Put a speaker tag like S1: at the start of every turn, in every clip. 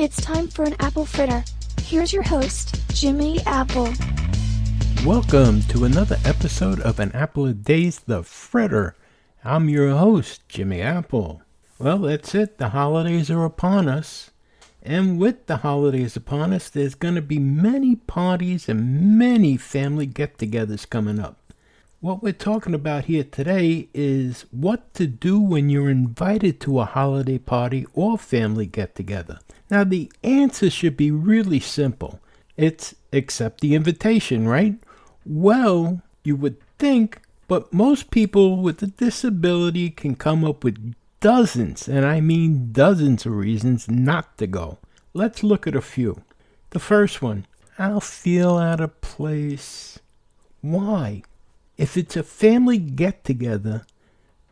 S1: It's time for an apple fritter. Here's your host, Jimmy Apple.
S2: Welcome to another episode of An Apple a Day's The Fritter. I'm your host, Jimmy Apple. Well, that's it. The holidays are upon us. And with the holidays upon us, there's going to be many parties and many family get-togethers coming up. What we're talking about here today is what to do when you're invited to a holiday party or family get-together. Now, the answer should be really simple. It's accept the invitation, right? Well, you would think, but most people with a disability can come up with dozens, and I mean dozens of reasons not to go. Let's look at a few. The first one, I'll feel out of place. Why? If it's a family get-together,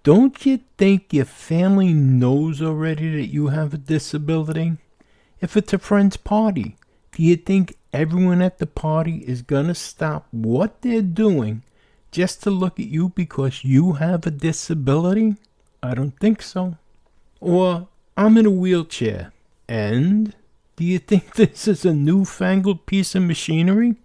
S2: don't you think your family knows already that you have a disability? If it's a friend's party, do you think everyone at the party is going to stop what they're doing just to look at you because you have a disability? I don't think so. Or, I'm in a wheelchair, and do you think this is a newfangled piece of machinery?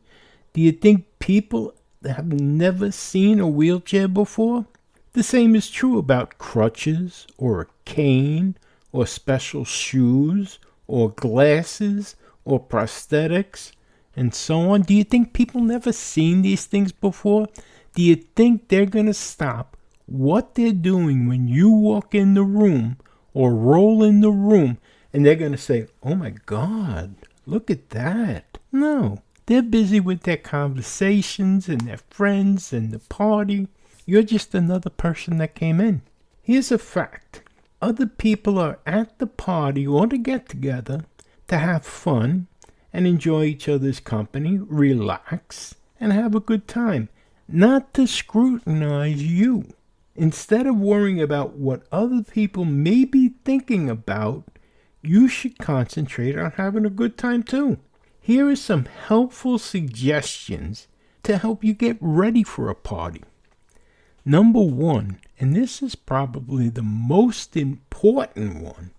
S2: Do you think people have never seen a wheelchair before? The same is true about crutches or a cane or special shoes or glasses or prosthetics and so on. Do you think people never seen these things before? Do you think they're going to stop what they're doing when you walk in the room or roll in the room and they're going to say, "Oh my God, look at that"? No. They're busy with their conversations and their friends and the party. You're just another person that came in. Here's a fact. Other people are at the party or the get-together to have fun and enjoy each other's company, relax, and have a good time, not to scrutinize you. Instead of worrying about what other people may be thinking about, you should concentrate on having a good time too. Here are some helpful suggestions to help you get ready for a party. Number one, and this is probably the most important one,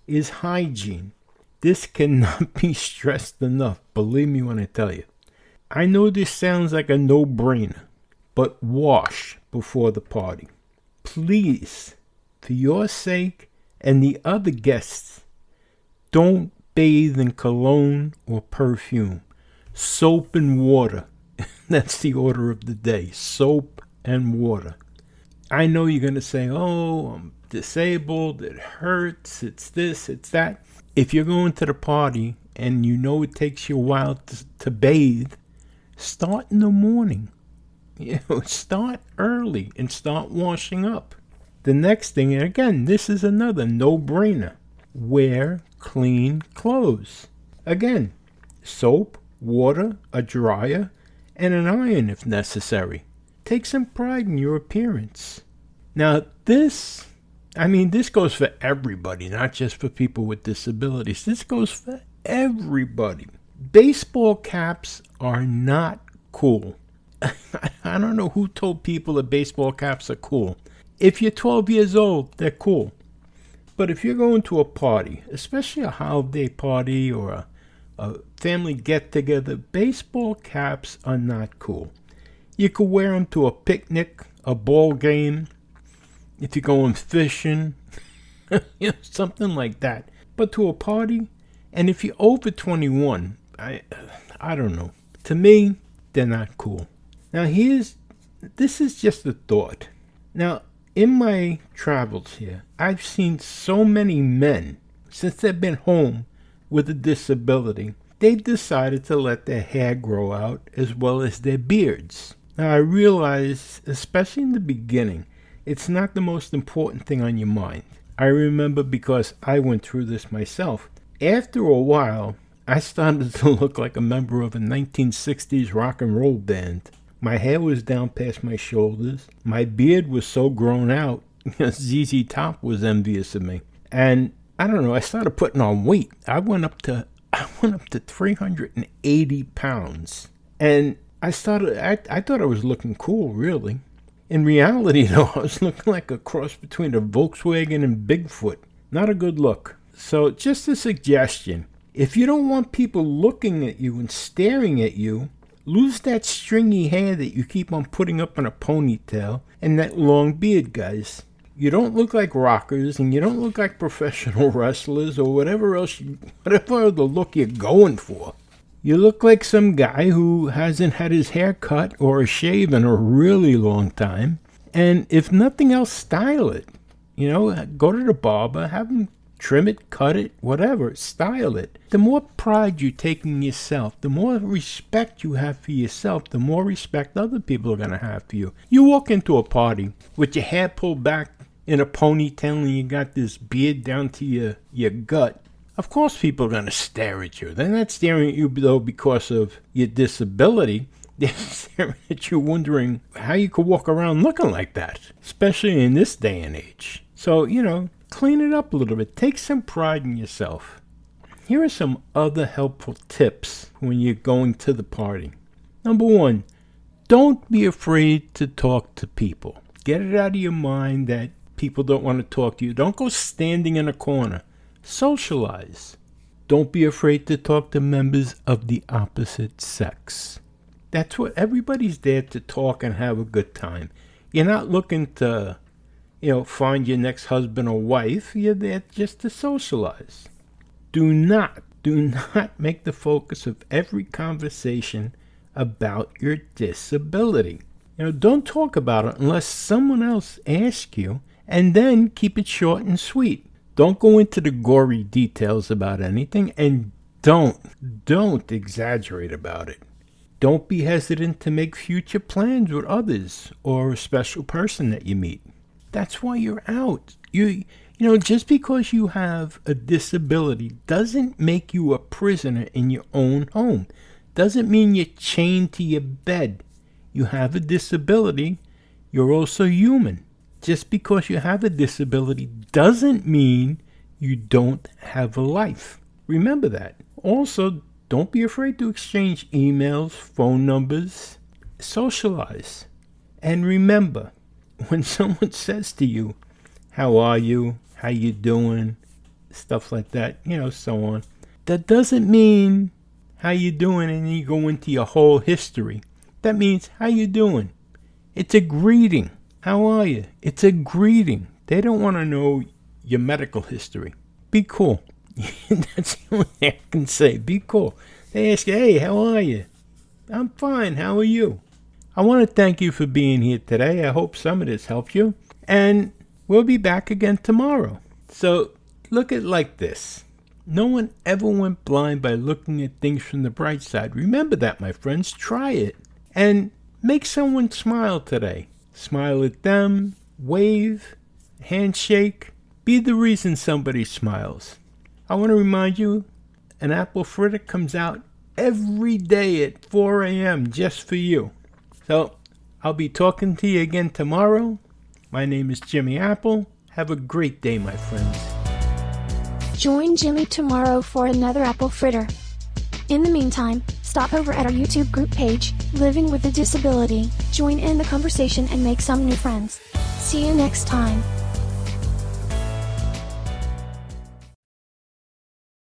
S2: is hygiene. This cannot be stressed enough, believe me when I tell you. I know this sounds like a no-brainer, but wash before the party. Please, for your sake and the other guests, don't bathe in cologne or perfume. Soap and water. That's the order of the day. Soap and water. I know you're going to say, "Oh, I'm disabled. It hurts. It's this, it's that." If you're going to the party and you know it takes you a while to bathe, start in the morning. Start early and start washing up. The next thing, and again, this is another no-brainer. Wear clean clothes. Again, soap, water, a dryer, and an iron if necessary. Take some pride in your appearance. Now, this goes for everybody, not just for people with disabilities. This goes for everybody. Baseball caps are not cool. I don't know who told people that baseball caps are cool. If you're 12 years old, they're cool. But if you're going to a party, especially a holiday party or a family get-together, baseball caps are not cool. You could wear them to a picnic, a ball game, if you're going fishing, something like that. But to a party, and if you're over 21, I don't know. To me, they're not cool. Now this is just a thought. Now, in my travels here, I've seen so many men, since they've been home with a disability, they've decided to let their hair grow out as well as their beards. Now, I realize, especially in the beginning, it's not the most important thing on your mind. I remember because I went through this myself. After a while, I started to look like a member of a 1960s rock and roll band. My hair was down past my shoulders. My beard was so grown out, ZZ Top was envious of me. And I don't know, I started putting on weight. I went up to 380 pounds. And I thought I was looking cool, really. In reality, though, I was looking like a cross between a Volkswagen and Bigfoot. Not a good look. So just a suggestion. If you don't want people looking at you and staring at you, lose that stringy hair that you keep on putting up in a ponytail and that long beard, guys. You don't look like rockers, and you don't look like professional wrestlers or whatever the look you're going for. You look like some guy who hasn't had his hair cut or a shave in a really long time. And if nothing else, style it. Go to the barber, have him trim it, cut it, whatever, style it. The more pride you take in yourself, the more respect you have for yourself, the more respect other people are going to have for you. You walk into a party with your hair pulled back in a ponytail and you got this beard down to your gut. Of course people are going to stare at you. They're not staring at you though because of your disability. They're staring at you wondering how you could walk around looking like that, especially in this day and age. So, clean it up a little bit. Take some pride in yourself. Here are some other helpful tips when you're going to the party. Number 1, don't be afraid to talk to people. Get it out of your mind that people don't want to talk to you. Don't go standing in a corner. Socialize. Don't be afraid to talk to members of the opposite sex. That's what everybody's there to talk and have a good time. You're not looking to, find your next husband or wife. You're there just to socialize. Do not make the focus of every conversation about your disability. Don't talk about it unless someone else asks you, and then keep it short and sweet. Don't go into the gory details about anything, and don't exaggerate about it. Don't be hesitant to make future plans with others or a special person that you meet. That's why you're out. Just because you have a disability doesn't make you a prisoner in your own home. Doesn't mean you're chained to your bed. You have a disability. You're also human. Just because you have a disability doesn't mean you don't have a life. Remember that. Also, don't be afraid to exchange emails, phone numbers, socialize. And remember, when someone says to you, how are you, how you doing, stuff like that, so on, that doesn't mean how you doing and you go into your whole history. That means how you doing. It's a greeting. How are you? It's a greeting. They don't want to know your medical history. Be cool. That's the only thing I can say. Be cool. They ask you, hey, how are you? I'm fine. How are you? I want to thank you for being here today. I hope some of this helped you. And we'll be back again tomorrow. So look at it like this. No one ever went blind by looking at things from the bright side. Remember that, my friends. Try it. And make someone smile today. Smile at them. Wave. Handshake. Be the reason somebody smiles. I want to remind you, an apple fritter comes out every day at 4 a.m. just for you. So, I'll be talking to you again tomorrow. My name is Jimmy Apple. Have a great day, my friends.
S1: Join Jimmy tomorrow for another apple fritter. In the meantime, stop over at our YouTube group page, Living with a Disability, join in the conversation and make some new friends. See you next time.